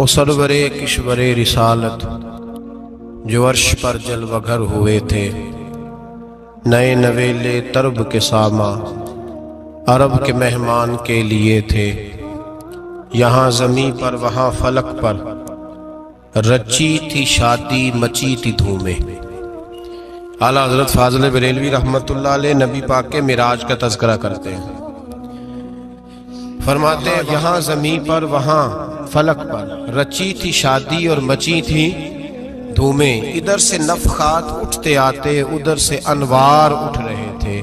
او سرورِ کشورِ رسالت جو عرش پر جلوہ گر ہوئے تھے، نئے نویلے طرب کے ساماں عرب کے مہمان کے لیے تھے، یہاں زمیں پر وہاں فلک پر رچی تھی شادی مچی تھی دھومیں۔ اعلیٰ حضرت فاضل بریلوی رحمۃ اللہ علیہ نبی پاک کے معراج کا تذکرہ کرتے ہیں، فرماتے ہیں یہاں زمین پر وہاں فلک پر رچی تھی شادی اور مچی تھی دھومیں، ادھر سے نفخات اٹھتے آتے ادھر سے انوار اٹھ رہے تھے،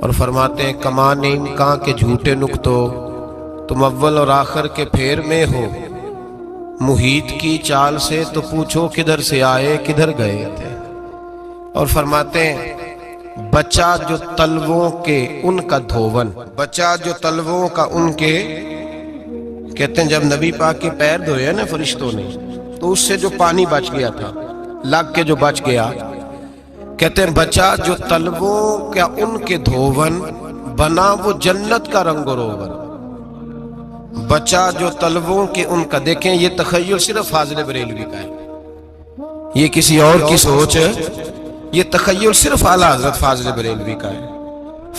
اور فرماتے ہیں کمان امکان کے جھوٹے نکتو، تم اول اور آخر کے پھیر میں ہو، محیط کی چال سے تو پوچھو کدھر سے آئے کدھر گئے تھے۔ اور فرماتے ہیں بچہ جو تلووں کے ان کا دھوون، بچہ جو تلووں کا ان کے، کہتے ہیں جب نبی پاک کے پیر دھوئے نا فرشتوں نے تو اس سے جو پانی بچ گیا تھا لگ کے جو بچ گیا، کہتے ہیں بچہ جو تلووں کا ان کے دھوون بنا وہ جنت کا رنگ و روغن، بچہ جو تلووں کے ان کا۔ دیکھیں یہ تخیل صرف فاضل بریلوی کا ہے، یہ کسی اور کی سوچ ہے، یہ تخیل صرف اعلیٰ حضرت فاضل بریلوی کا ہے۔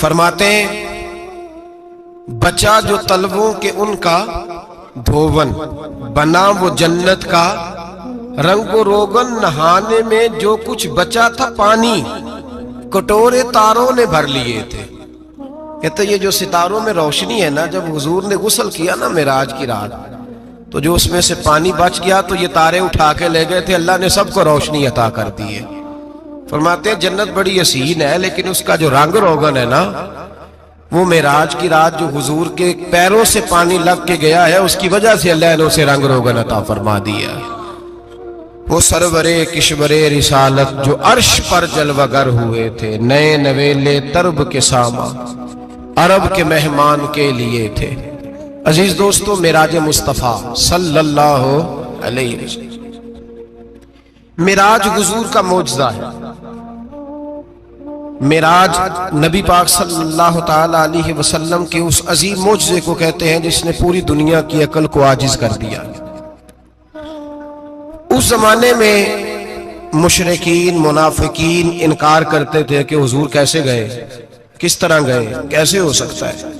فرماتے ہیں بچہ جو تلووں کے ان کا دھوون بنا وہ جنت کا رنگ و روغن، نہانے میں جو کچھ بچا تھا پانی کٹورے تاروں نے بھر لیے تھے۔ کہتے یہ جو ستاروں میں روشنی ہے نا، جب حضور نے غسل کیا نا معراج کی رات، تو جو اس میں سے پانی بچ گیا تو یہ تارے اٹھا کے لے گئے تھے، اللہ نے سب کو روشنی عطا کر دی ہے۔ فرماتے ہیں جنت بڑی حسین ہے لیکن اس کا جو رنگ روغن ہے نا، وہ معراج کی رات جو حضور کے پیروں سے پانی لگ کے گیا ہے، اس کی وجہ سے اللہ نے اسے رنگ روغن عطا فرما دیا۔ وہ سرورِ کشورِ رسالت جو عرش پر جلوہ گر ہوئے تھے، نئے نویلے طرب کے ساماں عرب کے مہمان کے لیے تھے۔ عزیز دوستو، معراج مصطفیٰ صلی اللہ علیہ وسلم، معراج حضور کا معجزہ ہے۔ معراج نبی پاک صلی اللہ تعالی علیہ وسلم کے اس عظیم معجزے کو کہتے ہیں جس نے پوری دنیا کی عقل کو عاجز کر دیا۔ اس زمانے میں مشرکین منافقین انکار کرتے تھے کہ حضور کیسے گئے، کس طرح گئے، کیسے ہو سکتا ہے۔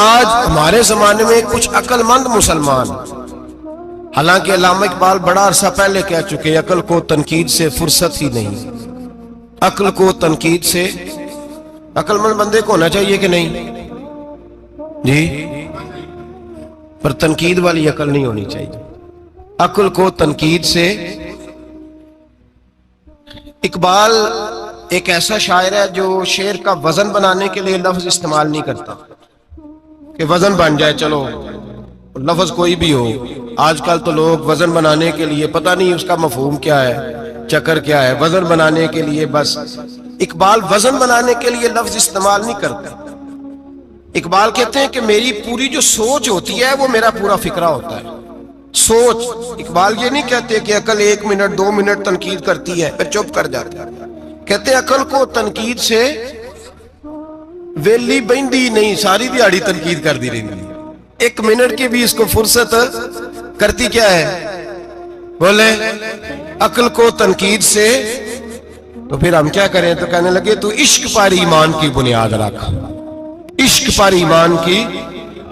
آج ہمارے زمانے میں کچھ عقل مند مسلمان، حالانکہ علامہ اقبال بڑا عرصہ پہلے کہہ چکے عقل کو تنقید سے فرصت ہی نہیں، عقل کو تنقید سے، عقل مند بندے کو ہونا چاہیے کہ نہیں جی، پر تنقید والی عقل نہیں ہونی چاہیے، عقل کو تنقید سے۔ اقبال ایک ایسا شاعر ہے جو شعر کا وزن بنانے کے لیے لفظ استعمال نہیں کرتا کہ وزن بن جائے، چلو لفظ کوئی بھی ہو۔ آج کل تو لوگ وزن بنانے کے لیے پتہ نہیں اس کا مفہوم کیا ہے، چکر کیا ہے، وزن بنانے کے لیے بس۔ اقبال وزن بنانے کے لیے لفظ استعمال نہیں کرتا۔ اقبال کہتے ہیں کہ میری پوری جو سوچ ہوتی ہے وہ میرا پورا فکرہ ہوتا ہے، سوچ۔ اقبال یہ نہیں کہتے کہ عقل 1 منٹ 2 منٹ تنقید کرتی ہے پھر چپ کر جاتی ہے، کہتے ہیں عقل کو تنقید سے ویلی بہندی نہیں، ساری دیہاڑی تنقید کر دی رہی، 1 منٹ کی بھی اس کو فرصت کرتی کیا ہے، بولے عقل کو تنقید سے۔ تو پھر ہم کیا کریں، تو کہنے لگے تو عشق پر ایمان کی بنیاد رکھ، عشق پر ایمان کی،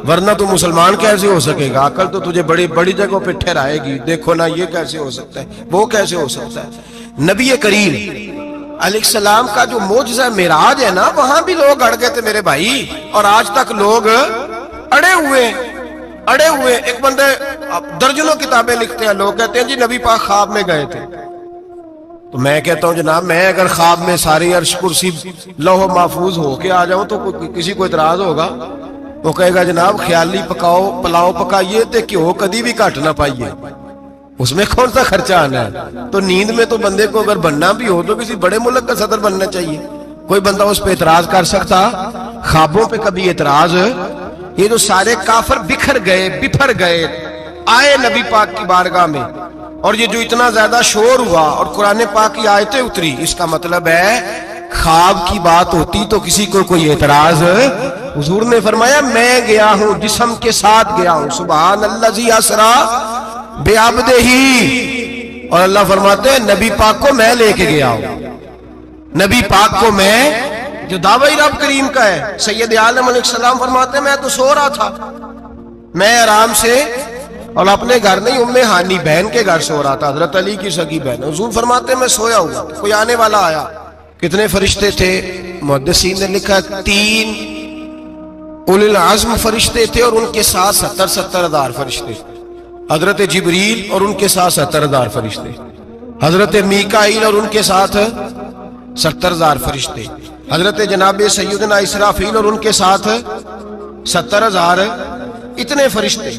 ورنہ تو مسلمان کیسے ہو سکے گا، عقل تو تجھے بڑی بڑی جگہوں پہ ٹھہرائے گی، دیکھو نا یہ کیسے ہو سکتا ہے، وہ کیسے ہو سکتا ہے۔ نبی کریم علیہ السلام کا جو معجزہ معراج ہے نا، وہاں بھی لوگ اڑ گئے تھے میرے بھائی، اور آج تک لوگ اڑے ہوئے۔ ایک بندے درجنوں کتابیں لکھتے ہیں، لوگ کہتے ہیں جی نبی پاک خواب میں گئے تھے، تو میں کہتا ہوں جناب میں اگر خواب میں ساری عرش کرسی لوح محفوظ ہو کے آ جاؤں تو کسی کو اعتراض ہوگا، وہ کہے گا جناب خیالی پلاؤ پکائیے تے کیوں کدی بھی گھٹ نہ پائیے، اس میں کون سا خرچہ آنا ہے۔ تو نیند میں تو بندے کو اگر بننا بھی ہو تو کسی بڑے ملک کا صدر بننا چاہیے، کوئی بندہ اس پہ اعتراض کر سکتا، خوابوں پہ کبھی اعتراض۔ یہ جو سارے کافر بکھر گئے آئے نبی پاک کی بارگاہ میں، اور یہ جو اتنا زیادہ شور ہوا اور قرآن پاک کی آیتیں اتری، اس کا مطلب ہے خواب کی بات ہوتی تو کسی کو کوئی اعتراض ہے؟ حضور نے فرمایا میں گیا ہوں، جسم کے ساتھ گیا ہوں، سبحان الذی اسرا بعبدہ، اور اللہ فرماتے ہیں نبی پاک کو میں لے کے گیا ہوں، نبی پاک کو میں، جو دعوی رب کریم کا ہے۔ سید عالم علیہ السلام فرماتے ہیں میں تو سو رہا تھا، میں آرام سے، اور اپنے گھر نہیں، ام ہانی بہن کے گھر سو رہا تھا، حضرت علی کی سگی بہن۔ حضور فرماتے ہیں میں سویا ہوا، کوئی آنے والا آیا۔ کتنے فرشتے تھے؟ محدثین نے لکھا 3 اولی العزم فرشتے تھے، اور ان کے ساتھ 70 ہزار فرشتے، حضرت جبریل اور ان کے ساتھ 70 ہزار فرشتے، حضرت میکائیل اور ان کے ساتھ 70 ہزار فرشتے، حضرت جناب سیدنا اسرافیل اور ان کے ساتھ 70 ہزار، اتنے فرشتے۔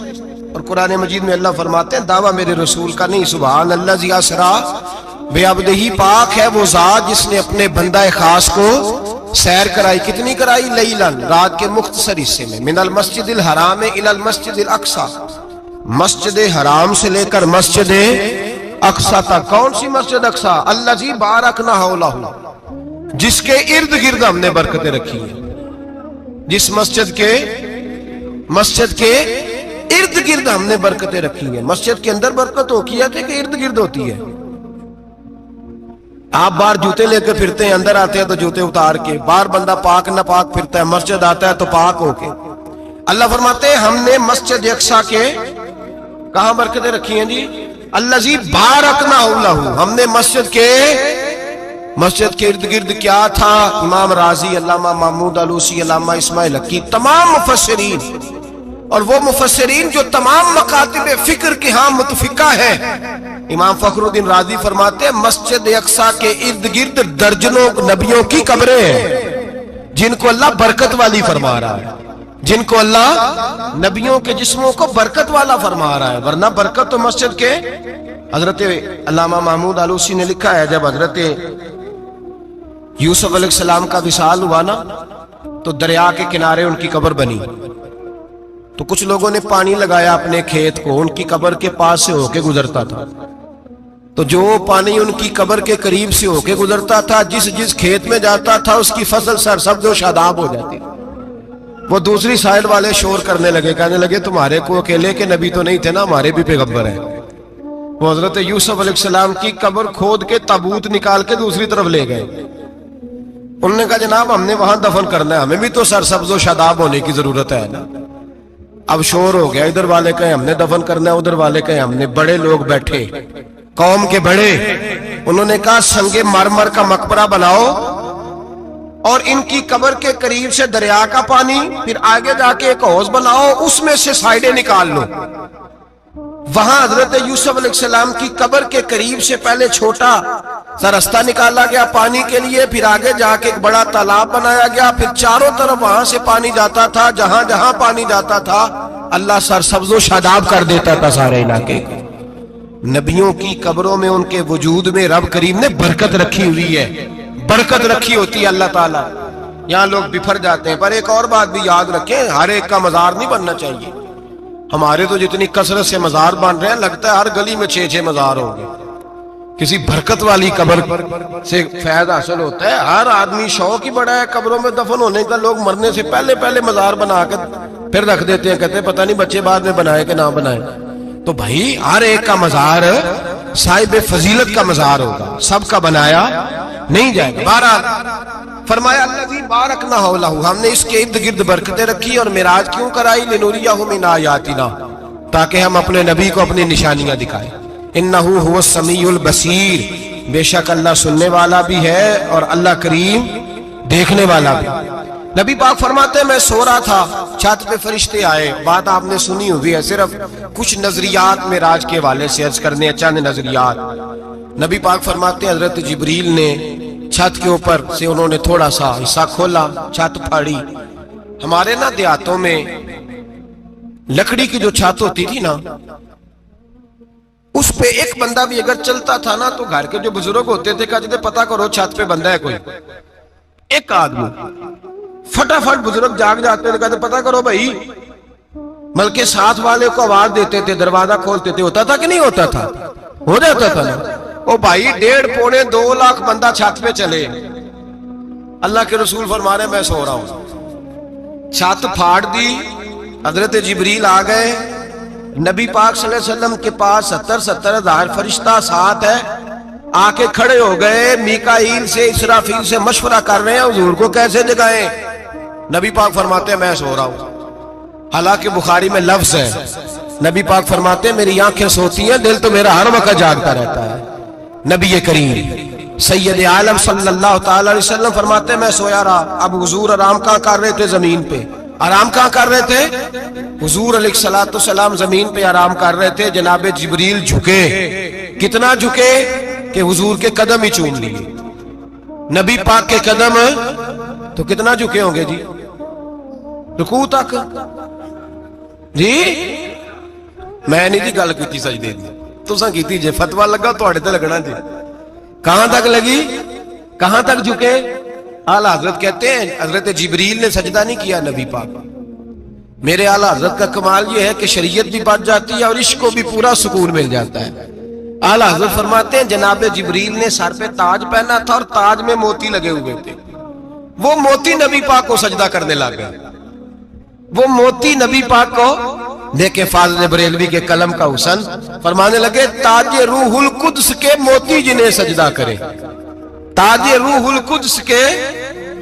اور قرآن مجید میں اللہ فرماتے ہیں دعویٰ میرے رسول کا نہیں، سبحان الذی اسرا بعبدہ، پاک ہے وہ ذات جس نے اپنے بندہ خاص کو سیر کرائی۔ کتنی کرائی؟ لیلن، رات کے مختصر حصے میں، من المسجد الحرام الی المسجد الاقصی، مسجد حرام سے لے کر مسجد اقصی تک۔ کون سی مسجد اقصی؟ الذی بارکنا حولہ، جس کے ارد گرد ہم نے برکتیں رکھی ہیں، جس مسجد کے ارد گرد ہم نے برکتیں رکھی ہیں۔ مسجد کے اندر برکت ہوتی ہے کہ ارد گرد ہوتی ہے؟ آپ باہر جوتے لے کے پھرتے ہیں، اندر آتے ہیں تو جوتے اتار کے، باہر بندہ پاک نہ پاک پھرتا ہے، مسجد آتا ہے تو پاک ہو کے۔ اللہ فرماتے ہیں ہم نے مسجد اقصی کے کہاں برکتیں رکھی ہیں جی؟ الذی بارکنا حولہ، ہم نے مسجد کے ارد گرد کیا تھا؟ امام رازی، علامہ محمود آلوسی، علامہ اسماعیل حقی، تمام مفسرین، اور وہ مفسرین جو تمام مکاتب فکر کے ہاں متفقہ ہیں، امام فخر الدین رازی فرماتے ہیں مسجد اقصی کے ارد گرد درجنوں نبیوں کی قبریں ہیں، جن کو اللہ برکت والی فرما رہا ہے، جن کو اللہ نبیوں کے جسموں کو برکت والا فرما رہا ہے، ورنہ برکت تو مسجد کے۔ حضرت علامہ محمود آلوسی نے لکھا ہے جب حضرت یوسف علیہ السلام کا وصال ہوا نا تو دریا کے کنارے ان کی قبر بنی، تو کچھ لوگوں نے پانی لگایا اپنے کھیت کو، ان کی قبر کے پاس سے ہو کے گزرتا تھا، تو جو پانی ان کی قبر کے قریب سے ہو کے گزرتا تھا، جس کھیت میں جاتا تھا اس کی فصل سرسبز و شاداب ہو جاتی۔ وہ دوسری سائیڈ والے شور کرنے لگے، کہنے لگے تمہارے کو اکیلے کے نبی تو نہیں تھے نا، ہمارے بھی پیغمبر ہیں۔ وہ حضرت یوسف علیہ السلام کی قبر کھود کے تابوت نکال کے دوسری طرف لے گئے، انہوں نے کہا جناب ہم نے وہاں دفن کرنا ہے، ہمیں بھی تو سرسبز و شاداب ہونے کی ضرورت ہے نا۔ اب شور ہو گیا، ادھر والے کہیں ہم نے دفن کرنا ہے، ادھر والے کہیں ہم نے۔ بڑے لوگ بیٹھے، قوم کے بڑے، انہوں نے کہا سنگ مرمر کا مقبرہ بناؤ اور ان کی قبر کے قریب سے دریا کا پانی، پھر آگے جا کے ایک حوض بناؤ، اس میں سے سائیڈیں نکال لو۔ وہاں حضرت یوسف علیہ السلام کی قبر کے قریب سے پہلے چھوٹا سا رستہ نکالا گیا پانی کے لیے، پھر آگے جا کے ایک بڑا تالاب بنایا گیا، پھر چاروں طرف وہاں سے پانی جاتا تھا، جہاں جہاں پانی جاتا تھا اللہ سرسبز و شاداب کر دیتا تھا سارے علاقے کو۔ نبیوں کی قبروں میں، ان کے وجود میں رب کریم نے برکت رکھی ہوئی ہے، برکت رکھی ہوتی ہے اللہ تعالیٰ۔ یہاں لوگ بفر جاتے ہیں، پر ایک اور بات بھی یاد رکھیں، ہر ایک کا مزار نہیں بننا چاہیے۔ ہمارے تو جتنی کثرت سے مزار بن رہے ہیں، لگتا ہے ہر گلی میں 6 مزار ہوں گے۔ کسی برکت والی قبر سے فیض حاصل ہوتا ہے۔ ہر آدمی شوق ہی بڑا ہے قبروں میں دفن ہونے کا، لوگ مرنے سے پہلے مزار بنا کے پھر رکھ دیتے ہیں، کہتے ہیں پتہ نہیں بچے بعد میں بنائے کہ نہ بنائے۔ تو بھائی ہر ایک کا مزار صاحب فضیلت کا مزار ہوگا، سب کا بنایا نہیں جائے گا۔ بہرحال فرمایا الذی بارکنا حولہ، ہم نے اس کے ارد گرد برکتیں رکھی، اور معراج کیوں کرائی؟ لنوریہ من آیاتنا، تاکہ ہم اپنے نبی کو اپنی نشانیاں دکھائیں۔ انہ هو السمیع البصیر، بے شک اللہ سننے والا بھی ہے اور اللہ کریم دیکھنے والا بھی۔ نبی پاک فرماتے ہیں میں سو رہا تھا، چھت پہ فرشتے آئے، بات آپ نے سنی ہوئی ہے، صرف کچھ نظریات معراج کے حوالے سے عرض کرنے، چند نظریات۔ نبی پاک فرماتے ہیں حضرت جبریل نے چھت کے اوپر سے انہوں نے تھوڑا سا حصہ کھولا، چھت پھاڑی۔ ہمارے نا دیہاتوں میں لکڑی کی جو چھت ہوتی تھی نا، اس پہ ایک بندہ بھی اگر چلتا تھا نا تو گھر کے جو بزرگ ہوتے تھے کہتے تھے پتہ کرو چھت پہ بندہ ہے کوئی۔ ایک آدمی فٹافٹ بزرگ جاگ جاتے تھے، کہتے پتہ کرو بھائی، بلکہ ساتھ والے کو آواز دیتے تھے، دروازہ کھولتے تھے۔ ہوتا تھا کہ نہیں ہوتا تھا؟ ہو جاتا تھا نا۔ او بھائی 1.5 پونے 2 لاکھ بندہ چھت پہ چلے، اللہ کے رسول فرما رہے میں سو رہا ہوں، چھت پھاڑ دی، حضرت جبریل آ گئے، نبی پاک صلی اللہ علیہ وسلم کے پاس 70 ہزار فرشتہ ساتھ ہے، آ کے کھڑے ہو گئے، میکائیل سے اسرافیل سے مشورہ کر رہے ہیں حضور کو کیسے جگائیں۔ نبی پاک فرماتے ہیں میں سو رہا ہوں، حالانکہ بخاری میں لفظ ہے، نبی پاک فرماتے ہیں میری آنکھیں سوتی ہیں، دل تو میرا ہر وقت جاگتا رہتا ہے۔ نبی کریم سید عالم صلی اللہ تعالی علیہ وسلم فرماتے ہیں میں سویا رہا۔ اب حضور آرام کہاں کر رہے تھے؟ زمین پہ۔ آرام کہاں کر رہے تھے؟ حضور علیہ السلام زمین پہ آرام کر رہے تھے، جناب جبریل جھکے، کتنا جھکے کہ حضور کے قدم ہی چوم لیے۔ نبی پاک کے قدم تو کتنا جھکے ہوں گے جی؟ رکوع تک جی؟ میں نہیں جی گل کی سجدے دی، تساں کیتی جے، فتویٰ لگا تواڈے تے لگنا جی۔ کہاں تک لگی؟ کہاں تک جھکے؟ اعلیٰ حضرت کہتے ہیں حضرت جبریل نے سجدہ نہیں کیا نبی پاک۔ میرے اعلیٰ حضرت کا کمال یہ ہے کہ شریعت بھی بچ جاتی ہے اور عشق کو بھی پورا سکون مل جاتا ہے۔ اعلیٰ حضرت فرماتے ہیں جناب جبریل نے سر پہ تاج پہنا تھا اور تاج میں موتی لگے ہوئے تھے، وہ موتی نبی پاک کو سجدہ کرنے لگ گئے، وہ موتی نبی پاک کو دیکھیں۔ فاضل بریلوی کے قلم کا حسن فرمانے لگے تاج روح القدس کے موتی جنہیں سجدہ کرے، تاج روح القدس کے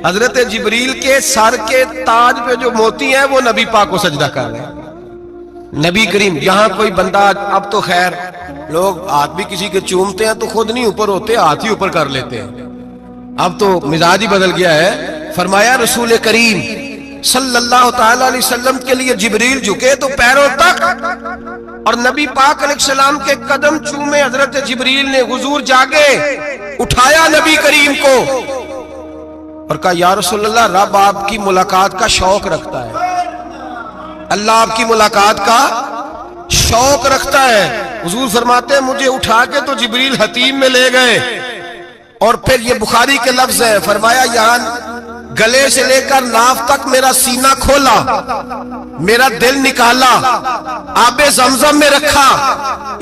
حضرت جبریل کے سر کے تاج پہ جو موتی ہیں وہ نبی پاک کو سجدہ کر رہے ہیں۔ نبی کریم یہاں کوئی بندہ، اب تو خیر لوگ ہاتھ بھی کسی کے چومتے ہیں تو خود نہیں اوپر ہوتے، ہاتھ ہی اوپر کر لیتے ہیں، اب تو مزاج ہی بدل گیا ہے۔ فرمایا رسول کریم صلی اللہ تعالی علیہ وسلم کے لیے جبریل جھکے تو پیروں تک، اور نبی پاک علیہ السلام کے قدم چومے حضرت جبریل نے۔ حضور جاگے، اٹھایا نبی کریم کو اور کہا یا رسول اللہ، رب آپ کی ملاقات کا شوق رکھتا ہے، اللہ آپ کی ملاقات کا شوق رکھتا ہے۔ حضور فرماتے ہیں مجھے اٹھا کے تو جبریل حتیم میں لے گئے، اور پھر یہ بخاری کے لفظ ہے، فرمایا یہاں گلے سے لے کر ناف تک میرا سینہ کھولا، میرا دل نکالا، آب زمزم میں رکھا،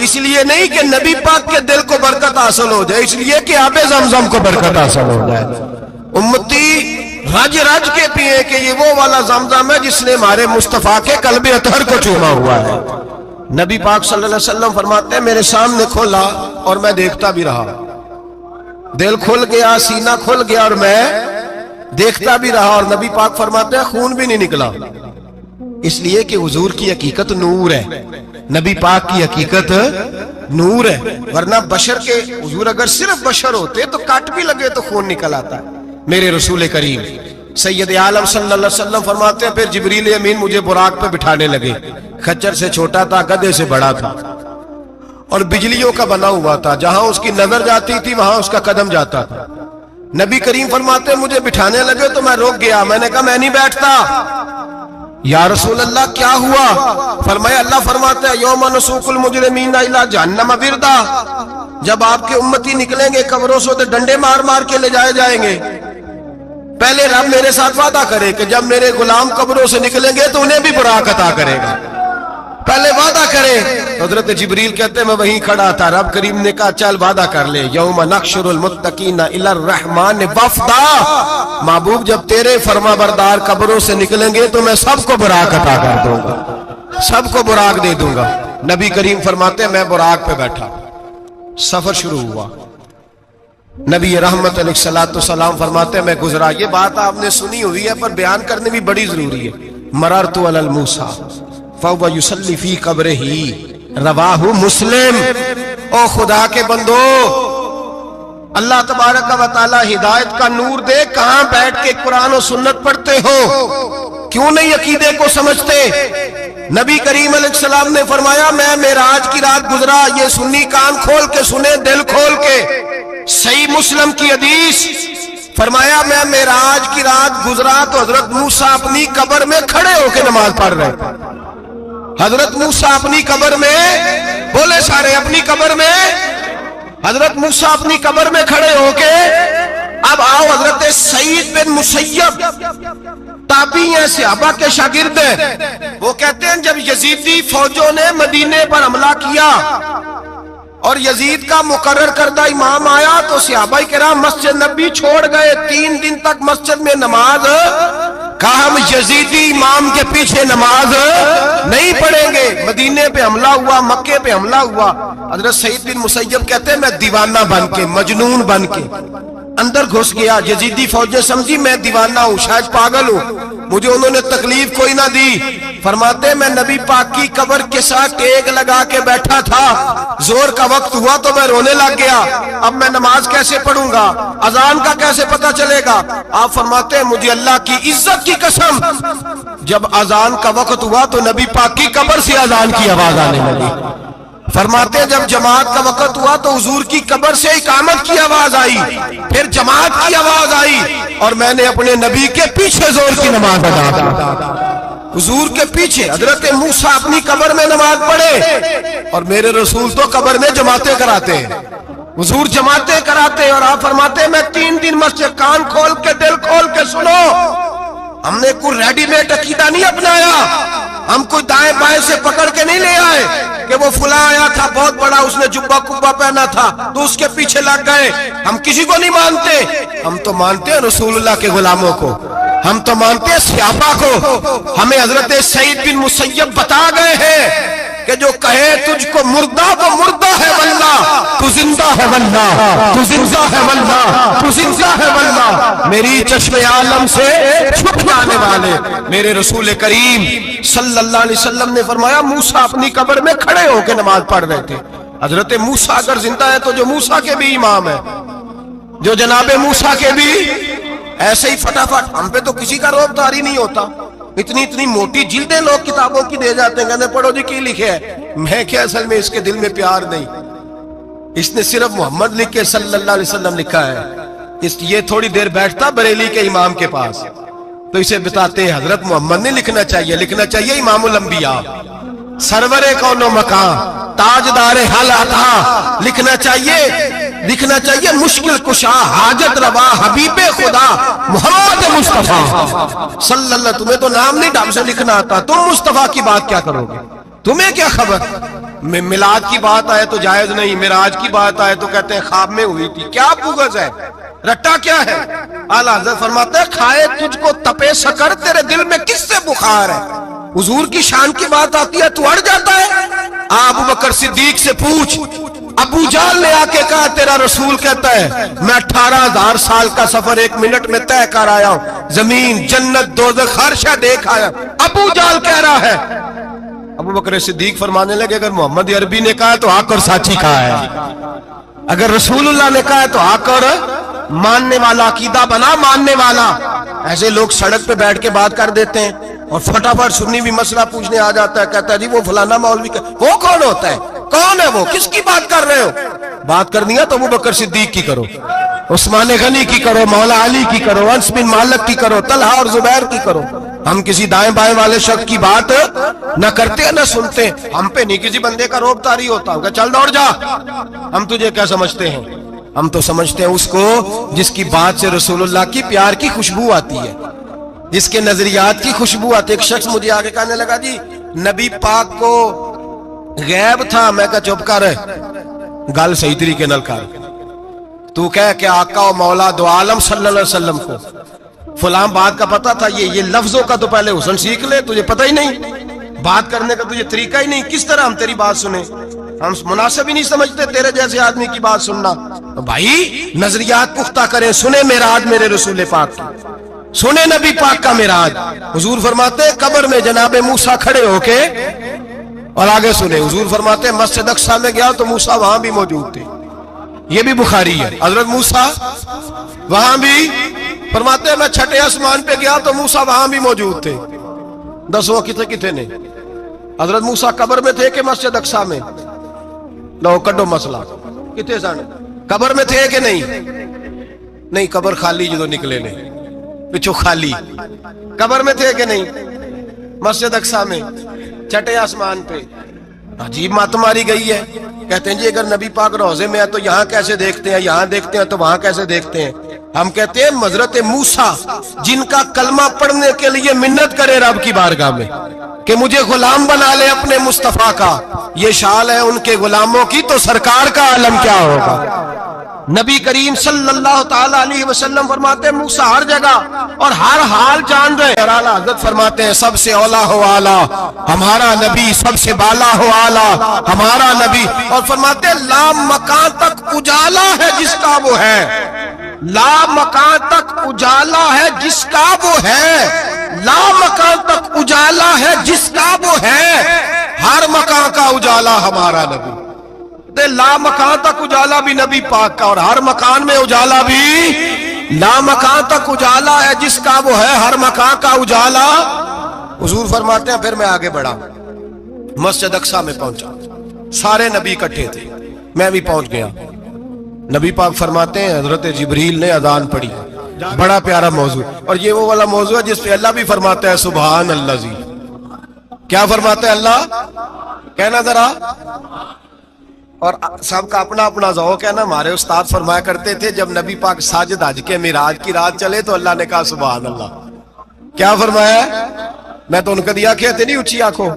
اس لیے نہیں کہ نبی پاک کے دل کو برکت حاصل ہو جائے، اس لیے کہ آب زمزم کو برکت حاصل ہو جائے۔ امتی رج رج کے پیئے کہ یہ وہ والا زمزم ہے جس نے ہمارے مصطفیٰ کے قلب اطہر کو چوما ہوا ہے۔ نبی پاک صلی اللہ علیہ وسلم فرماتے ہیں میرے سامنے کھولا اور میں دیکھتا بھی رہا، دل کھل گیا، سینہ کھل گیا اور میں دیکھتا بھی رہا، اور نبی پاک فرماتے ہیں خون بھی نہیں نکلا، اس لیے کہ حضور کی حقیقت نور ہے، نبی پاک کی حقیقت نور ہے، ورنہ بشر کے حضور اگر صرف بشر ہوتے تو کٹ بھی لگے تو خون نکل آتا ہے۔ میرے رسول کریم سید عالم صلی اللہ علیہ وسلم فرماتے ہیں پھر جبریل امین مجھے براق پہ بٹھانے لگے، خچر سے چھوٹا تھا، گدھے سے بڑا تھا، اور بجلیوں کا بنا ہوا تھا، جہاں اس کی نظر جاتی تھی وہاں اس کا قدم جاتا تھا۔ نبی کریم فرماتے ہیں مجھے بٹھانے لگے تو میں رک گیا، میں نے کہا میں نہیں بیٹھتا۔ یا رسول اللہ کیا ہوا؟ فرمایا اللہ فرماتے ہیں یوم نسوق المجرمین الی جہنم وردا، جب آپ کے امتی نکلیں گے قبروں سے تو ڈنڈے مار مار کے لے جائے جائیں گے۔ پہلے رب میرے ساتھ وعدہ کرے کہ جب میرے غلام قبروں سے نکلیں گے تو انہیں بھی براق عطا کرے گا، پہلے وعدہ کرے۔ حضرت جبریل کہتے ہیں میں وہیں کھڑا تھا، رب کریم نے کہا چل وعدہ کر لے، یوم نحشر المتقین الی الرحمن وفدا، محبوب جب تیرے فرما بردار قبروں سے نکلیں گے تو میں سب کو براق عطا کر دوں گا، سب کو براق دے دوں گا۔ نبی کریم فرماتے ہیں میں براق پہ بیٹھا، سفر شروع ہوا، نبی رحمت علیہ السلام فرماتے ہیں میں گزرا۔ یہ بات آپ نے سنی ہوئی ہے پر بیان کرنے بھی بڑی ضروری ہے۔ مررت علی الموسیٰ فَهُوَ يُصَلِّ فِي قَبْرِهِ، رواہ مسلم۔ او خدا کے بندو، اللہ تبارک و تعالی ہدایت کا نور دے، کہاں بیٹھ کے قرآن و سنت پڑھتے ہو؟ کیوں نہیں عقیدے کو سمجھتے؟ نبی کریم علیہ السلام نے فرمایا میں معراج کی رات گزرا، یہ سنی کان کھول کے سنے، دل کھول کے، صحیح مسلم کی حدیث، فرمایا میں معراج کی رات گزرا تو حضرت موسیٰ اپنی قبر میں کھڑے ہو کے نماز پڑھ رہے تھے۔ حضرت موسیٰ اپنی قبر میں، بولے سارے اپنی قبر میں، حضرت موسیٰ اپنی قبر میں کھڑے ہو کے، اب آؤ حضرت سعید بن مسیب تابعی ہیں، صحابہ کے شاگرد ہیں، وہ کہتے ہیں جب یزیدی فوجوں نے مدینے پر حملہ کیا اور یزید کا مقرر کردہ امام آیا تو صحابہ کرام مسجد نبی چھوڑ گئے، 3 دن تک مسجد میں نماز، کہا ہم یزیدی امام کے پیچھے نماز نہیں پڑھیں گے۔ مدینے پہ حملہ ہوا، مکے پہ حملہ ہوا، حضرت سعید بن مسیب کہتے ہیں میں دیوانہ بن کے، مجنون بن کے اندر گھس گیا۔ یزیدی فوجیں سمجھی میں دیوانہ ہوں، شاید پاگل ہوں، مجھے انہوں نے تکلیف کوئی نہ دی۔ فرماتے میں نبی پاک کی قبر کے ساتھ ٹیک لگا کے بیٹھا تھا، زور کا وقت ہوا تو میں رونے لگ گیا، اب میں نماز کیسے پڑھوں گا، اذان کا کیسے پتہ چلے گا۔ آپ فرماتے ہیں مجھے اللہ کی عزت کی قسم، جب اذان کا وقت ہوا تو نبی پاک کی قبر سے اذان کی آواز آنے لگی۔ فرماتے ہیں جب جماعت کا وقت ہوا تو حضور کی قبر سے اقامت کی آواز آئی، پھر جماعت کی آواز آئی، اور میں نے اپنے نبی کے پیچھے زور کی نماز ادا کی۔ حضور کے پیچھے حضرت موسیٰ اپنی قبر میں نماز پڑھے، اور میرے رسول تو قبر میں جماعتیں کراتے ہیں، حضور جماعتیں کراتے ہیں۔ اور آپ فرماتے ہیں میں 3 دن مسجد، کان کھول کے دل کھول کے سنو، ہم نے کوئی ریڈی میڈ عقیدہ نہیں اپنایا، ہم کوئی دائیں بائیں سے پکڑ کے نہیں لے آئے کہ وہ فلاں آیا تھا بہت بڑا، اس نے جبہ کبہ پہنا تھا تو اس کے پیچھے لگ گئے۔ ہم کسی کو نہیں مانتے، ہم تو مانتے ہیں رسول اللہ کے غلاموں کو، ہم تو مانتے ہیں صحابہ کو۔ ہمیں حضرت سعید بن مسیب بتا گئے ہیں کہ جو کہے تجھ کو مردہ وہ مردہ ہے واللہ، تو زندہ ہے واللہ، تو زندہ ہے واللہ، تو زندہ ہے واللہ۔ میری چشم عالم سے چھپ جانے والے میرے رسول کریم صلی اللہ علیہ وسلم نے فرمایا موسیٰ اپنی قبر میں کھڑے ہو کے نماز پڑھ رہے تھے۔ حضرت موسیٰ اگر زندہ ہے تو جو موسیٰ کے بھی امام ہے، جو جناب موسیٰ کے بھی ایسے ہی فٹافٹ، ہم پہ تو کسی کا روب داری نہیں ہوتا، اتنی موٹی جلدیں لوگ کتابوں کی دے جاتے ہیں، کہتے ہیں پڑھو جی کی لکھے ہے، میں کیا اصل میں اس کے دل میں پیار نہیں، اس نے صرف محمد لکھ کے صلی اللہ علیہ وسلم لکھا ہے۔ یہ تھوڑی دیر بیٹھتا بریلی کے امام کے پاس تو اسے بتاتے ہیں حضرت محمد نے لکھنا چاہیے، لکھنا چاہیے امام الانبیاء، سرور کون و مکان، تاجدار حل عطا، لکھنا چاہیے مشکل کشا، حاجت روا، حبیب خدا محمد مصطفیٰ صلی اللہ۔ تمہیں تو نام نہیں ڈھنگ سے لکھنا آتا، تم مصطفیٰ کی بات کیا کرو گے، تمہیں کیا خبر۔ میلاد کی بات آئے تو جائز نہیں، معراج کی بات آئے تو کہتے ہیں خواب میں ہوئی تھی، کیا بغض ہے، رٹا کیا ہے۔ اعلیٰ حضرت فرماتے ہیں کھائے تجھ کو تپے سکر، تیرے دل میں کس سے بخار ہے۔ حضور کی شان کی بات آتی ہے تو اڑ جاتا ہے۔ ابو بکر صدیق سے پوچھ، ابو جہل نے آ کے کہا تیرا رسول کہتا ہے میں 18,000 سال کا سفر 1 منٹ میں طے کر آیا ہوں، زمین جنت دوزخ ہر شے دیکھ آیا۔ ابو جہل کہہ رہا ہے۔ ابو بکر صدیق فرمانے لگے اگر محمد عربی نے کہا تو حق اور سچی کہا ہے، اگر رسول اللہ نے کہا تو حق اور ماننے والا، عقیدہ بنا ماننے والا۔ ایسے لوگ سڑک پہ بیٹھ کے بات کر دیتے ہیں اور فٹافٹ سنی بھی مسئلہ پوچھنے آ جاتا ہے، کہتا ہے جی وہ فلانا مولوی کا، وہ کون ہوتا ہے، کون ہے وہ، کس کی بات کر رہے ہو۔ بات کرنی ہے تو ابو بکر صدیق کی کرو، عثمان غنی کی کرو، مولا علی کی کرو، انس بن مالک کی کرو، طلحہ اور زبیر کی کرو۔ ہم کسی دائیں بائیں والے شخص کی بات نہ کرتے نہ سنتے، ہم پہ نہیں کسی بندے کا روب طاری ہوتا، کہ چل دوڑ جا، ہم تجھے کیا سمجھتے ہیں، ہم تو سمجھتے ہیں اس کو جس کی بات سے رسول اللہ کی پیار کی خوشبو آتی ہے، جس کے نظریات کی خوشبو آتی ہے۔ ایک شخص مجھے آگے کہنے لگا جی نبی پاک کو غیب تھا، میں کہا چپ کر، گل صحیح طریقے نال کر، تو کہہ کہ آقا و مولا دو عالم صلی اللہ علیہ وسلم کو فلاں بات کا پتہ تھا، یہ لفظوں کا تو پہلے حسن سیکھ لے، تجھے پتہ ہی نہیں، بات کرنے کا تجھے طریقہ ہی نہیں، کس طرح ہم تیری بات سنیں، ہم مناسب ہی نہیں سمجھتے تیرے جیسے آدمی کی بات سننا۔ تو بھائی نظریات پختہ کریں، سنیں معراج میرے رسول پاک کی، سنیں نبی پاک کا معراج۔ حضور فرماتے ہیں قبر میں جناب موسیٰ کھڑے ہو کے، اور آگے سنیں حضور فرماتے ہیں مسجد اقصیٰ میں گیا تو موسیٰ وہاں بھی موجود تھے، یہ بھی بخاری ہے، حضرت موسیٰ وہاں بھی، فرماتے ہیں میں 6 آسمان پہ گیا تو موسیٰ وہاں بھی موجود تھے۔ 10 وہ کتنے نے، حضرت موسیٰ قبر میں تھے کہ مسجد اقصیٰ میں، لو کڈو مسئلہ، کتنے سن قبر میں تھے کہ نہیں، قبر خالی جدو نکلے نے پچھو خالی، قبر میں تھے کہ نہیں، مسجد اقصیٰ میں 6 آسمان پہ۔ عجیب مات ماری گئی ہے، کہتے ہیں جی اگر نبی پاک روضے میں ہے تو یہاں کیسے دیکھتے ہیں، یہاں دیکھتے ہیں تو وہاں کیسے دیکھتے ہیں۔ ہم کہتے ہیں حضرت موسیٰ جن کا کلمہ پڑھنے کے لیے منت کرے رب کی بارگاہ میں کہ مجھے غلام بنا لے اپنے مصطفیٰ کا، یہ شال ہے ان کے غلاموں کی، تو سرکار کا عالم کیا ہوگا؟ نبی کریم صلی اللہ تعالی علیہ وسلم فرماتے ہیں موسیٰ ہر جگہ اور ہر حال جان رہے ہیں، اور اعلیٰ حضرت فرماتے ہیں سب سے اولا ہو اعلیٰ ہمارا نبی، سب سے بالا ہو اعلیٰ ہمارا نبی، اور فرماتے ہیں لا مکان تک اجالا ہے جس کا وہ ہے، لا مکان تک اجالا ہے جس کا وہ ہے، لا مکان تک اجالا ہے جس کا وہ ہے، ہر مکان کا اجالا ہمارا نبی، لا مکان تک اجالا بھی نبی پاک کا، اور ہر مکان میں اجالا بھی، لا مکان تک اجالا ہے جس کا وہ ہے، ہر مکان کا اجالا۔ حضور فرماتے ہیں پھر میں آگے بڑھا، مسجد اقصی میں پہنچا، سارے نبی اکٹھے تھے، میں بھی پہنچ گیا۔ نبی پاک فرماتے ہیں حضرت جبریل نے اذان پڑھی، بڑا پیارا موضوع، اور یہ وہ والا موضوع ہے جس پہ اللہ بھی فرماتا ہے سبحان اللہ زی، کیا فرماتا ہے اللہ؟ کہنا ذرا، اور سب کا اپنا اپنا ذوق ہے نا۔ ہمارے استاد فرمایا کرتے تھے جب نبی پاک ساجد حج کے معراج کی رات چلے تو اللہ نے کہا سبحان اللہ، کیا فرمایا؟ میں تو ان کو دیا کہ نہیں اچھی آنکھوں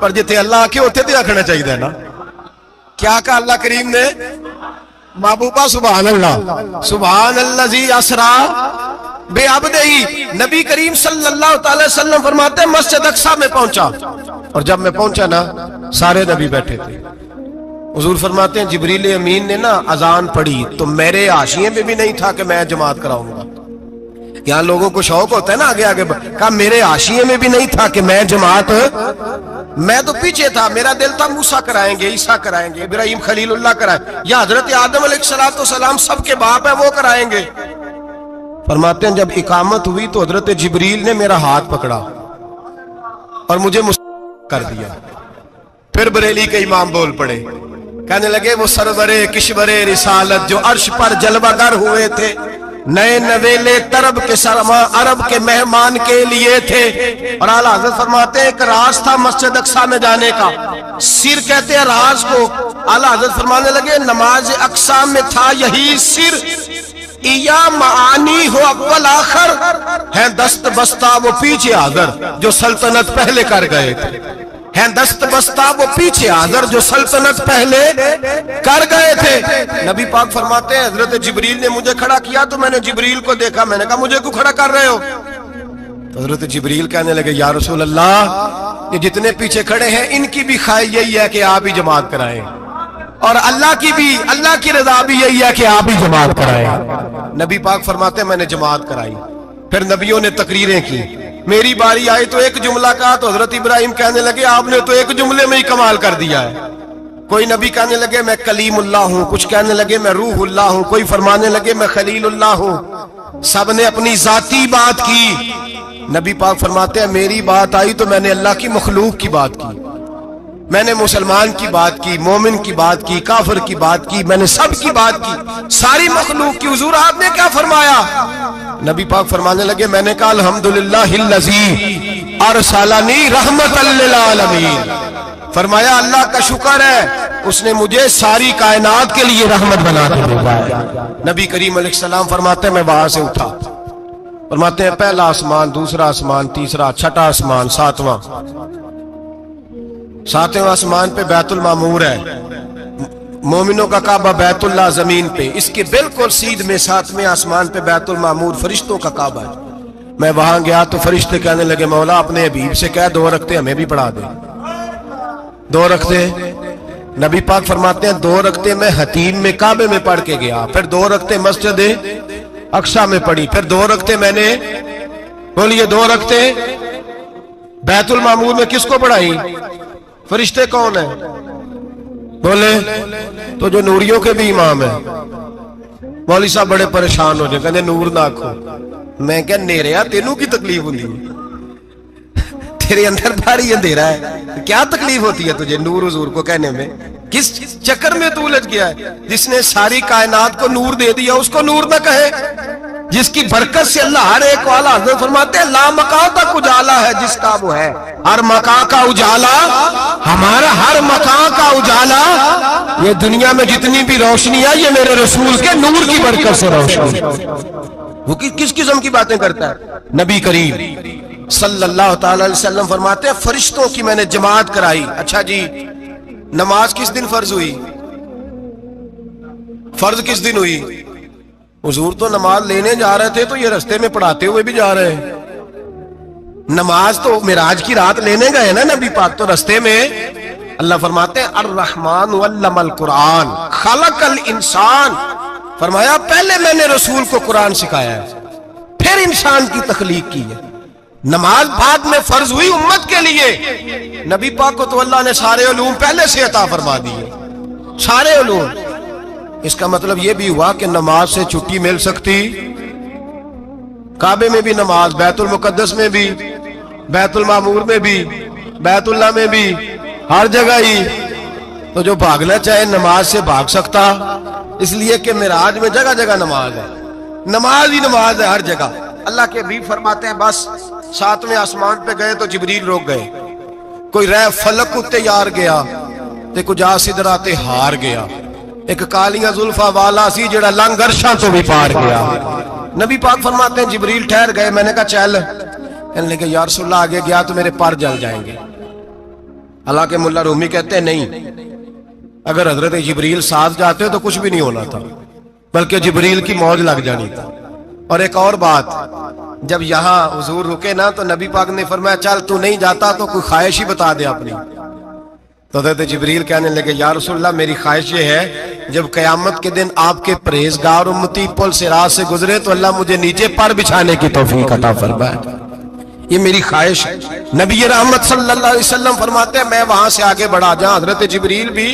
پر جتنے اللہ آنکھیں ہوتے تھے آنکھنا چاہیے نا، کیا کہا اللہ کریم نے؟ محبوبہ سبحان اللہ، سبحان اللہ زی اسرا بے عبدہی۔ نبی کریم صلی اللہ تعالی وسلم فرماتے ہیں مسجد اقصی میں پہنچا، اور جب میں پہنچا نا سارے نبی بیٹھے تھے۔ حضور فرماتے ہیں جبریل امین نے نا اذان پڑھی تو میرے حاشیے میں بھی نہیں تھا کہ میں جماعت کراؤں گا، یہاں لوگوں کو شوق ہوتا ہے نا آگے آگے، کہا میرے حاشیے میں بھی نہیں تھا کہ میں جماعت، میں تو پیچھے تھا، میرا دل تھا موسیٰ کرائیں گے، عیسیٰ کرائیں گے، ابراہیم خلیل اللہ کرائیں، یا حضرت آدم علیہ السلام سب کے باپ ہیں وہ کرائیں گے۔ فرماتے ہیں جب اقامت ہوئی تو حضرت جبریل نے میرا ہاتھ پکڑا اور مجھے کر دیا۔ پھر بریلی کے امام بول پڑے، کہنے لگے وہ سرور کشور رسالت جو عرش پر جلوہ گر ہوئے تھے، نئے نویلے طرب کے سرما عرب کے مہمان کے لیے تھے، اور اعلیٰ حضرت فرماتے ہیں ایک راز تھا مسجد اقصی میں جانے کا، سر کہتے ہیں راز کو۔ اعلیٰ حضرت فرمانے لگے نماز اقصی میں تھا یہی سر، یا معانی ہو اول آخر ہے دست بستہ وہ پیچھے حاضر جو سلطنت پہلے کر گئے تھے، ہیں دست بستہ وہ پیچھے حاضر جو سلطنت پہلے کر گئے تھے۔ نبی پاک فرماتے ہیں حضرت جبریل نے مجھے کھڑا کیا تو میں نے جبریل کو دیکھا، میں نے کہا مجھے کیوں کھڑا کر رہے ہو؟ تو حضرت جبریل کہنے لگے یا رسول اللہ یہ جتنے پیچھے کھڑے ہیں ان کی بھی خواہش یہی ہے کہ آپ ہی جماعت کرائیں، اور اللہ کی بھی، اللہ کی رضا بھی یہی ہے کہ آپ ہی جماعت کرائیں۔ نبی پاک فرماتے ہیں میں نے جماعت کرائی، پھر نبیوں نے تقریریں کی، میری باری آئی تو ایک جملہ کہا تو حضرت ابراہیم کہنے لگے آپ نے تو ایک جملے میں ہی کمال کر دیا ہے۔ کوئی نبی کہنے لگے میں کلیم اللہ ہوں، کچھ کہنے لگے میں روح اللہ ہوں، کوئی فرمانے لگے میں خلیل اللہ ہوں، سب نے اپنی ذاتی بات کی۔ نبی پاک فرماتے ہیں میری بات آئی تو میں نے اللہ کی مخلوق کی بات کی، میں نے مسلمان کی بات کی، مومن کی بات کی، کافر کی بات کی، میں نے سب کی بات کی، ساری مخلوق کی۔ حضور آپ نے کیا فرمایا؟ نبی پاک فرمانے لگے میں نے کہا الحمدللہ الذی ارسلنی رحمت للعالمین، فرمایا اللہ کا شکر ہے اس نے مجھے ساری کائنات کے لیے رحمت بنا کے بھیجا ہے۔ نبی کریم علیہ السلام فرماتے ہیں میں وہاں سے اٹھا، فرماتے ہیں پہلا آسمان، دوسرا آسمان، تیسرا، چھٹا آسمان، ساتواں آسمان پہ بیت المعمور ہے، مومنوں کا کعبہ بیت اللہ زمین پہ، اس کے بالکل سیدھ میں ساتویں آسمان پہ بیت المعمور فرشتوں کا کعبہ ہے۔ میں وہاں گیا تو فرشتے کہنے لگے مولا اپنے حبیب سے کہہ 2 رکعتیں ہمیں بھی پڑھا دے۔ 2 رکعتیں نبی پاک فرماتے ہیں 2 رکعتیں میں حتیم میں کعبے میں پڑھ کے گیا، پھر 2 رکعتیں مسجد اقصی میں پڑھی، پھر 2 رکعتیں میں نے، بولیے 2 رکعتیں بیت المعمور میں کس کو پڑھائی؟ فرشتے کون ہیں؟ بولے تو جو نوریوں کے بھی امام ہیں۔ مولوی صاحب بڑے پریشان ہو جائے، کہنے نور نہ آکھو، میں کہا نیریا تینوں کی تکلیف ہوتی ہے، تیرے اندر بھاری اندھیرا ہے، کیا تکلیف ہوتی ہے تجھے نور حضور کو کہنے میں؟ کس چکر میں تو الجھ گیا ہے؟ جس نے ساری کائنات کو نور دے دیا اس کو نور نہ کہے، جس کی برکت سے اللہ ہر ایک والا، حضرت فرماتے ہیں لا مکان تک اجالا ہے جس کا وہ ہے، ہر مکان کا اجالا ہمارا، ہر مکان کا اجالا، یہ دنیا میں جتنی بھی روشنی ہے یہ میرے رسول کے نور کی برکت سے روشنی۔ وہ کس قسم کی باتیں کرتا ہے نبی کریم؟ صلی اللہ تعالی علیہ وسلم فرماتے ہیں فرشتوں کی میں نے جماعت کرائی. اچھا جی نماز کس دن فرض ہوئی؟ فرض کس دن ہوئی؟ حضور تو نماز لینے جا رہے تھے تو یہ رستے میں پڑھاتے ہوئے بھی جا رہے ہیں. نماز تو معراج کی رات لینے گئے نا نبی پاک, تو رستے میں اللہ فرماتے ہیں الرحمن علم القرآن خلق الانسان, فرمایا پہلے میں نے رسول کو قرآن سکھایا ہے پھر انسان کی تخلیق کی ہے. نماز بعد میں فرض ہوئی امت کے لیے. نبی پاک کو تو اللہ نے سارے علوم پہلے سے عطا فرما دیے, سارے علوم. اس کا مطلب یہ بھی ہوا کہ نماز سے چھٹی مل سکتی. کعبے میں بھی نماز, بیت المقدس میں بھی, بیت المعمور میں بھی, بیت اللہ میں بھی, ہر جگہ ہی. تو جو بھاگنا چاہے نماز سے بھاگ سکتا, اس لیے کہ معراج میں جگہ جگہ نماز ہے, نماز ہی نماز ہے ہر جگہ. اللہ کے حبیب فرماتے ہیں بس 7ویں آسمان پہ گئے تو جبریل روک گئے. کوئی رہ فلک اتے یار گیا تے کچھ سدرا تے ہار گیا. ایک کالیاں زلفا والا سی جڑا لنگ عرشاں تو بھی پار گیا. نبی پاک فرماتے ہیں جبریل ٹھہر گئے, میں نے کہا چل. کہنے لگے یا رسول اللہ آگے گیا تو میرے پر جل جائیں گے. حالانکہ ملا رومی کہتے ہیں نہیں, اگر حضرت جبریل ساتھ جاتے تو کچھ بھی نہیں ہونا تھا, بلکہ جبریل کی موج لگ جانی تھا. اور ایک اور بات, جب یہاں حضور رکے نا تو نبی پاک نے فرمایا چل تو نہیں جاتا تو کوئی خواہش ہی بتا دے اپنی. تو حضرت جبریل کہنے لگے یا رسول اللہ میری خواہش یہ ہے جب قیامت کے دن آپ کے پرہیزگار امتی پل صراط سے گزرے تو اللہ مجھے نیچے پر بچھانے کی توفیق عطا فرمائے, یہ میری خواہش ہے. نبی رحمت صلی اللہ علیہ وسلم فرماتے ہیں میں وہاں سے آگے بڑھا جہاں حضرت جبریل بھی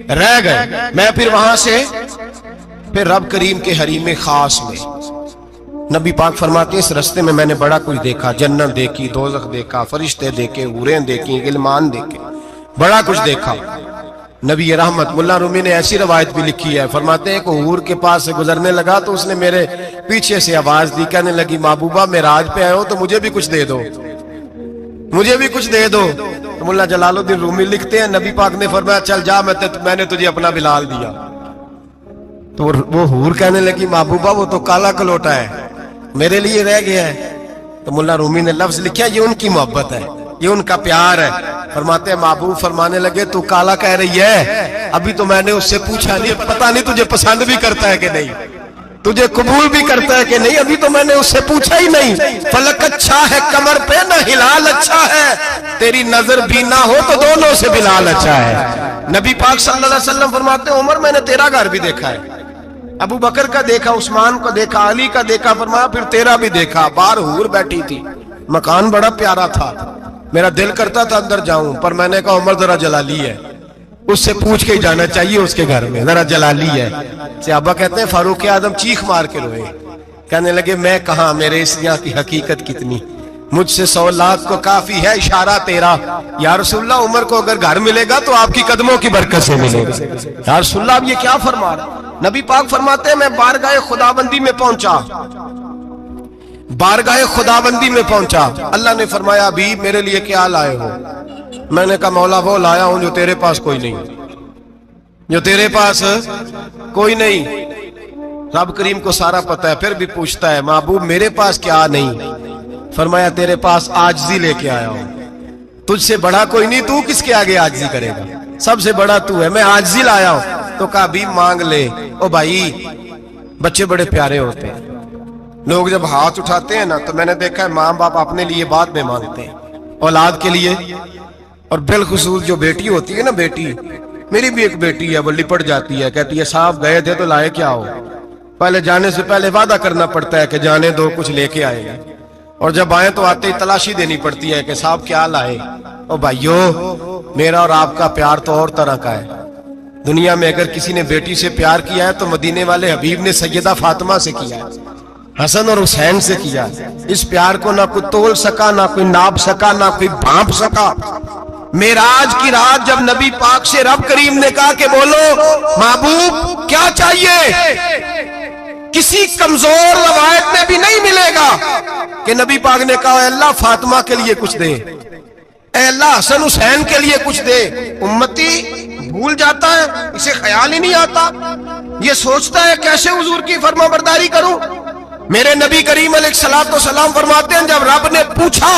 رہ گئے, میں پھر وہاں سے پھر رب کریم کے حریم خاص میں. نبی پاک فرماتے ہیں اس رستے میں میں نے بڑا کچھ دیکھا, جنت دیکھی, دوزخ دیکھا, فرشتے دیکھے, حوریں دیکھی, غلمان دیکھے, بڑا کچھ دیکھا. نبی رحمت ملا رومی نے ایسی روایت بھی لکھی ہے, فرماتے ہیں کہ حور کے پاس سے گزرنے لگا تو اس نے میرے پیچھے سے آواز دی, کہنے لگی محبوبہ معراج پہ آئے ہو تو مجھے بھی کچھ دے دو, مجھے بھی کچھ دے دو. تو ملا جلال الدین رومی لکھتے ہیں نبی پاک نے فرمایا چل جا میں نے تجھے اپنا بلال دیا. تو وہ حور کہنے لگی محبوبہ وہ تو کالا کلوٹا ہے, میرے لیے رہ گیا ہے. تو ملا رومی نے لفظ لکھا یہ ان کی محبت ہے, یہ ان کا پیار ہے. فرماتے ہیں محبوب فرمانے لگے تو کالا کہہ رہی ہے, ابھی تو میں نے اس سے پوچھا نہیں, پتہ نہیں تجھے پسند بھی کرتا ہے کہ نہیں, تجھے قبول بھی کرتا ہے کہ نہیں, ابھی تو میں نے اس سے پوچھا ہی نہیں. فلک اچھا ہے کمر پہ نہ ہلال اچھا ہے, تیری نظر بھی نہ ہو تو دونوں سے بلال اچھا ہے. نبی پاک صلی اللہ علیہ وسلم فرماتے ہیں عمر میں نے تیرا گھر بھی دیکھا ہے, ابو بکر کا دیکھا, عثمان کو دیکھا, علی کا دیکھا, فرمایا پھر تیرا بھی دیکھا. باہر حور بیٹھی تھی, مکان بڑا پیارا تھا, میرا دل کرتا تھا اندر جاؤں, پر میں نے کہا عمر ذرا جلالی ہے, اس سے پوچھ کے ہی جانا چاہیے اس کے گھر میں, ذرا جلالی ہے. صحابہ کہتے ہیں فاروق اعظم چیخ مار کے روئے, کہنے لگے میں کہاں, میرے اس یہاں کی حقیقت کتنی, مجھ سے 100 لاکھ کو کافی ہے اشارہ تیرا. یا رسول اللہ عمر کو اگر گھر ملے گا تو آپ کی قدموں کی برکت سے ملے گا. یا رسول اللہ اب یہ کیا فرما رہا. نبی پاک فرماتے ہیں میں بارگاہ خداوندی میں پہنچا, بارگاہ خداوندی میں پہنچا. اللہ نے فرمایا ابھی میرے لیے کیا لائے ہو؟ میں نے کہا مولا وہ لایا ہوں جو تیرے پاس کوئی نہیں, جو تیرے پاس کوئی نہیں. رب کریم کو سارا پتہ ہے, پھر بھی پوچھتا ہے محبوب میرے پاس کیا نہیں؟ فرمایا تیرے پاس عاجزی لے کے آیا ہوں, تجھ سے بڑا کوئی نہیں, تو کس کے آگے عاجزی کرے گا, سب سے بڑا تو ہے, میں عاجزی لایا ہوں. تو کہا بھی مانگ لے. او بھائی بچے بڑے پیارے ہوتے ہیں, لوگ جب ہاتھ اٹھاتے ہیں نا تو میں نے دیکھا ہے ماں باپ اپنے لیے بعد میں مانگتے ہیں, اولاد کے لیے. اور بالخصوص جو بیٹی ہوتی ہے نا, بیٹی میری بھی ایک بیٹی ہے, وہ لپٹ جاتی ہے, کہتی ہے صاحب گئے تھے تو لائے کیا ہو. پہلے جانے سے پہلے وعدہ کرنا پڑتا ہے کہ جانے دو کچھ لے کے آئے گا, اور جب آئے تو آتے ہی تلاشی دینی پڑتی ہے کہ صاحب کیا لائے. او بھائیو میرا اور آپ کا پیار تو اور طرح کا ہے. دنیا میں اگر کسی نے بیٹی سے پیار کیا ہے تو مدینے والے حبیب نے سیدہ فاطمہ سے کیا ہے, حسن اور حسین سے کیا. اس پیار کو نہ کوئی تول سکا, نہ کوئی ناپ سکا, نہ کوئی بھانپ سکا. معراج کی رات جب نبی پاک سے رب کریم نے کہا کہ بولو محبوب کیا چاہیے, کسی کمزور روایت میں بھی نہیں ملے گا کہ نبی پاک نے کہا اے اللہ فاطمہ کے لیے کچھ دے, اے اللہ حسن حسین کے لیے کچھ دے. امتی بھول جاتا ہے, اسے خیال ہی نہیں آتا, یہ سوچتا ہے کیسے حضور کی فرما برداری کروں. میرے نبی کریم علیہ الصلوۃ والسلام فرماتے ہیں جب رب نے پوچھا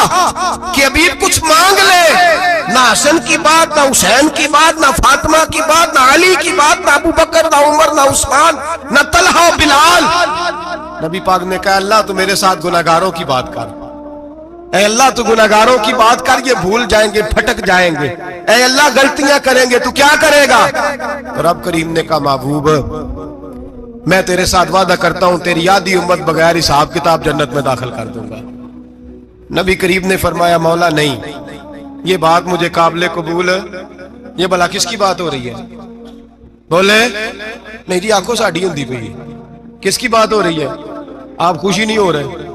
کہ ابھی کچھ مانگ لے، نہ حسن کی بات، نہ حسین کی بات، نہ فاطمہ کی بات، نہ علی کی بات، نہ ابو بکر، نہ عمر، نہ عثمان، نہ طلحہ و بلال، نبی پاک نے کہا اللہ تو میرے ساتھ گناہگاروں کی بات کر، اے اللہ تو گناہگاروں کی بات کر، یہ بھول جائیں گے، پھٹک جائیں گے، اے اللہ غلطیاں کریں گے تو کیا کرے گا؟ تو رب کریم نے کہا محبوب میں تیرے ساتھ وعدہ کرتا ہوں تیری آدھی امت بغیر حساب کتاب جنت میں داخل کر دوں گا۔ نبی کریم نے فرمایا مولا نہیں، یہ بات مجھے قابل قبول ہے، یہ بھلا کس کی بات ہو رہی ہے؟ بولے نہیں جی آنکھوں ساڑھی ہوندی پئی، کس کی بات ہو رہی ہے؟ آپ خوشی نہیں ہو رہے،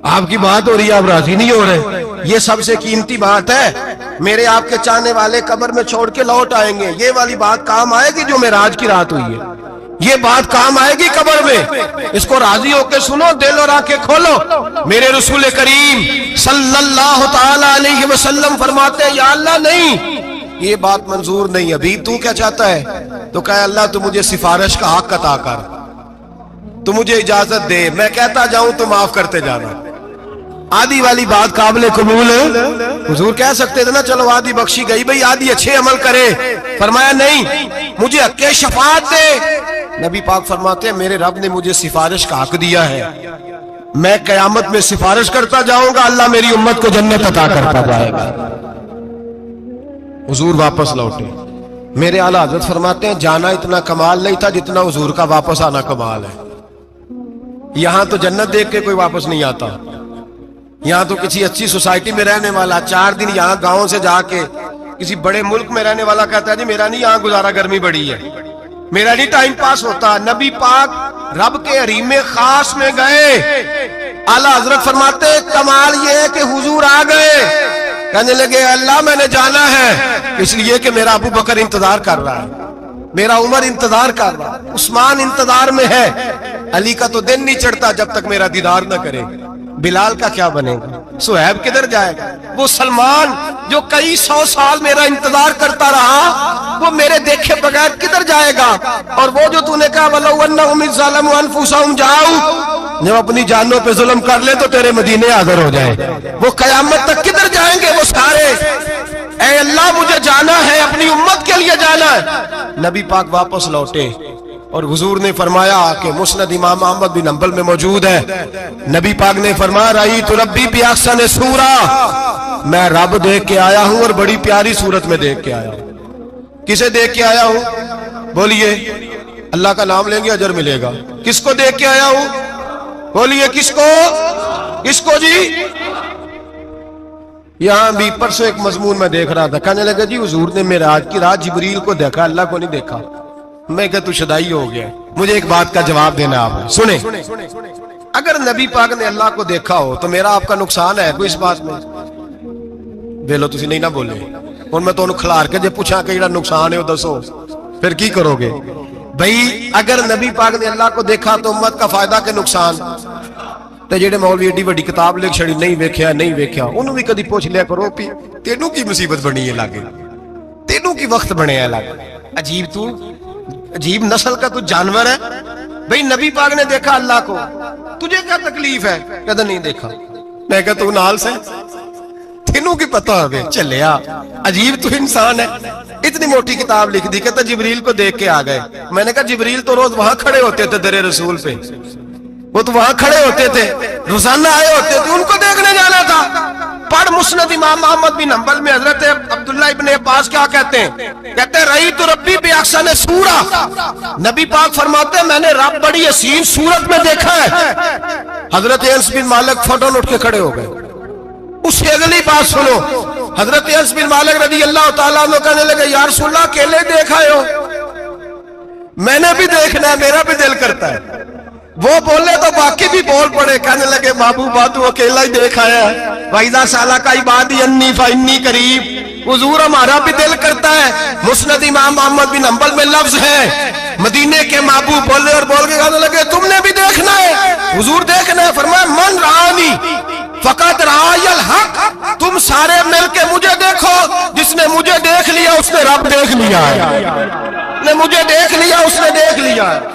آپ کی بات ہو رہی ہے، آپ راضی نہیں ہو رہے، یہ سب سے قیمتی بات ہے، میرے آپ کے چاہنے والے قبر میں چھوڑ کے لوٹ آئیں گے، یہ والی بات کام آئے گی جو معراج کی رات ہوئی ہے، یہ بات کام آئے گی قبر میں، اس کو راضی ہو کے سنو، دل اور آنکھیں کھولو۔ میرے رسول کریم صلی اللہ تعالی علیہ وسلم فرماتے ہیں یا اللہ نہیں، یہ بات منظور نہیں، ابھی تو کیا چاہتا ہے؟ تو کہا اللہ تو مجھے سفارش کا حق عطا کر، تو مجھے اجازت دے، میں کہتا جاؤں تو معاف کرتے جانا۔ آدھی والی بات قابل قبول ہے، حضور کہہ سکتے تھے نا چلو آدھی بخشی گئی بھئی آدھی اچھے عمل کرے، فرمایا نہیں مجھے حق شفاعت دے۔ نبی پاک فرماتے ہیں میرے رب نے مجھے سفارش کا حق دیا ہے، میں قیامت میں سفارش کرتا جاؤں گا، اللہ میری امت کو جنت عطا کرتا جائے گا۔ حضور واپس لوٹے، میرے اعلیٰ حضرت فرماتے ہیں جانا اتنا کمال نہیں تھا جتنا حضور کا واپس آنا کمال ہے۔ یہاں تو جنت دیکھ کے کوئی واپس نہیں آتا، یہاں تو کسی اچھی سوسائٹی میں رہنے والا 4 دن یہاں گاؤں سے جا کے کسی بڑے ملک میں رہنے والا کہتا ہے جی میرا نہیں یہاں گزارا، گرمی بڑی ہے، میرا نہیں ٹائم پاس ہوتا۔ نبی پاک رب کے حریم خاص میں گئے، اعلیٰ حضرت فرماتے کمال یہ ہے کہ حضور آ گئے، کہنے لگے اللہ میں نے جانا ہے، اس لیے کہ میرا ابو بکر انتظار کر رہا ہے، میرا عمر انتظار کر رہا ہے، عثمان انتظار میں ہے، علی کا تو دن نہیں چڑھتا جب تک میرا دیدار نہ کرے، بلال کا کیا بنے گا، صہیب کدھر جائے گا، وہ سلمان جو کئی 100 سال میرا انتظار کرتا رہا وہ میرے دیکھے بغیر کدھر جائے گا، اور وہ جو تو نے کہا وَلَوْ أَنَّهُمْ إِذْ ظَلَمُوا أَنفُسَهُمْ جَاءُوا، جب اپنی جانوں پہ ظلم کر لے تو تیرے مدینے حاضر ہو جائے، وہ قیامت تک کدھر جائیں گے وہ سارے؟ اے اللہ مجھے جانا ہے، اپنی امت کے لیے جانا ہے۔ نبی پاک واپس لوٹے اور حضور نے فرمایا کہ مسند امام احمد بن حنبل میں موجود ہے، نبی پاک نے فرمایا رأیت ربی بأحسن صورہ، میں رب دیکھ کے آیا ہوں اور بڑی پیاری صورت میں دیکھ کے آیا ہوں۔ کسے دیکھ کے آیا ہوں؟ بولیے، اللہ کا نام لیں گے اجر ملے گا۔ کس کو دیکھ کے آیا ہوں؟ بولیے کس کو؟ کس کو جی؟ یہاں بھی پرسوں ایک مضمون میں دیکھ رہا تھا، کہنے لگا جی حضور نے معراج کی رات جبریل کو دیکھا، اللہ کو نہیں دیکھا۔ میں کہا تو شدائی ہو گیا، مجھے ایک بات کا جواب دینا آپ سنیں، اگر نبی پاک نے اللہ کو دیکھا ہو تو میرا آپ کا نقصان ہے کوئی اس بات میں؟ بیلو تسی نہیں نہ بولے، اور میں تو کھلار کے جے پوچھا کہ جڑا نقصان ہے وہ دسو، پھر کی کرو گے؟ بھئی اگر نبی پاک نے اللہ کو دیکھا تو امت کا فائدہ کہ نقصان؟ تے جڑے مولوی ایڈی بڑی کتاب لکھ چھڑی نہیں ویکھیا نہیں ویکھیا، انہوں بھی کدی پوچھ لیا کرو پی تینوں کی مصیبت بنی ہے لاگے، تینوں کی وقت بنے ہے لاگے، عجیب تو عجیب نسل کا تو جانور ہے۔ بھئی نبی پاک نے دیکھا اللہ کو، تجھے کیا تکلیف ہے؟ کہتا نہیں دیکھا۔ میں کہتا تو نال سے تینوں کی پتہ ہوئے چلیا، عجیب تو انسان ہے، اتنی موٹی کتاب لکھ دی، کہتا جبریل کو دیکھ کے آ گئے۔ میں نے کہا جبریل تو روز وہاں کھڑے ہوتے تھے در رسول پہ، وہ تو وہاں کھڑے ہوتے تھے، روزانہ آئے ہوتے تھے، ان کو دیکھنے جانا تھا۔ پڑھ مسند امام احمد بن حنبل میں حضرت عبداللہ ابن عباس کیا کہتے ہیں؟ کہتے ہیں رأیت ربی بأحسن صورہ، نبی پاک فرماتے ہیں میں نے رب بڑی حسین صورت میں دیکھا ہے۔ حضرت انس بن مالک فوٹون اٹھ کے کھڑے ہو گئے۔ اس سے اگلی بات سنو، حضرت انس بن مالک رضی اللہ تعالیٰ عنہ کہنے لگے یا رسول اللہ اکیلے دیکھا ہو؟ میں نے بھی دیکھنا ہے، میرا بھی دل کرتا ہے۔ وہ بولے تو باقی بھی بول پڑے، کہنے لگے محبوبہ تو اکیلا ہی دیکھا ہے، وَإِذَا سَأَلَكَ عِبَادِي عَنِّي فَإِنِّي قَرِيبٌ، حضور ہمارا بھی دل کرتا ہے۔ مسند امام احمد بن حنبل میں لفظ ہے، مدینے کے محبوب بولے اور بول کے کہنے لگے تم نے بھی دیکھنا ہے، حضور دیکھنا ہے۔ فرمایا من رآنی فقط رآی الحق، تم سارے مل کے مجھے دیکھو، جس نے مجھے دیکھ لیا اس نے رب دیکھ لیا ہے، نے مجھے دیکھ لیا اس نے دیکھ لیا ہے۔